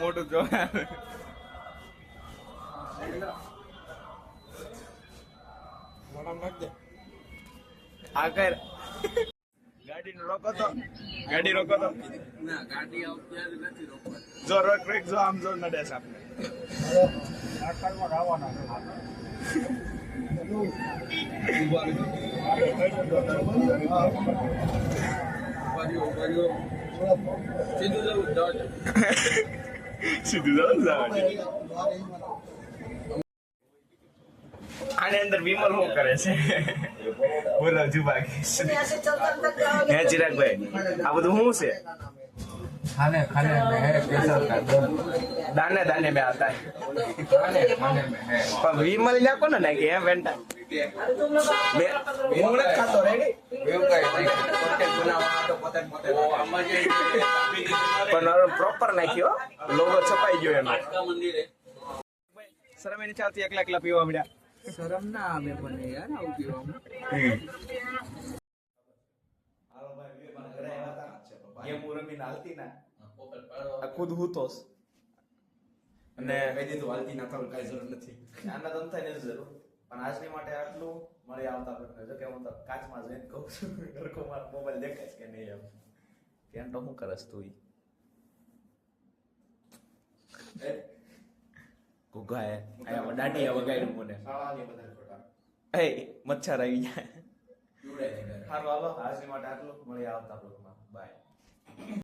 મોટું જો આગળ ગાડી રોકો તો ગાડી રોકો તો ના ગાડી અત્યારે નથી રોકવા જો રોક જો આમ જો નડે છે આપણે સીધું જવું આની અંદર વિમલ શું કરે છે બોલો હજુ બાકી હે ચિરાગભાઈ આ બધું શું છે खाने खाने में है प्रेशर का दर्द दाने दाने में आता है खाने खाने में है પણ વિમલ લ્યા કોને નાખી હે વેન્ટા હું નથી ખાતો રેડી એવું કઈ નહીં પોતે બનાવવા તો પોતે પોતે પણ પ્રોપર નાખ્યો લોગો છપાઈ ગયો એમાં મંદિરે શરમ એની ચાલતી એકલા એકલા પીવા મળ્યા શરમ ના આવે પણ યાર આવું પીવામાં ગેમ રમીને હાલતી ના આ ખુદ હૂતોસ અને કહી દીધું હાલતી ના થવું કઈ જરૂર નથી આના તો થાય નથી જરૂર પણ આજની માટે આટલું મળી આવતા પ્રશ્ન જો કે હું તો કાચમાં જઈને કહું છું ઘરકો મારો મોબાઈલ દેખાય કે નહીં એમ કેમ તો શું કરસ તું ગુગા હે આયા દાઢી વગાડ્યું મને શાળાની બધા ખોટા એ મચ્છર આવી જાય જોડાય સારું હાલો આજની માટે આટલું મળી આવતા પ્રશ્ન બાય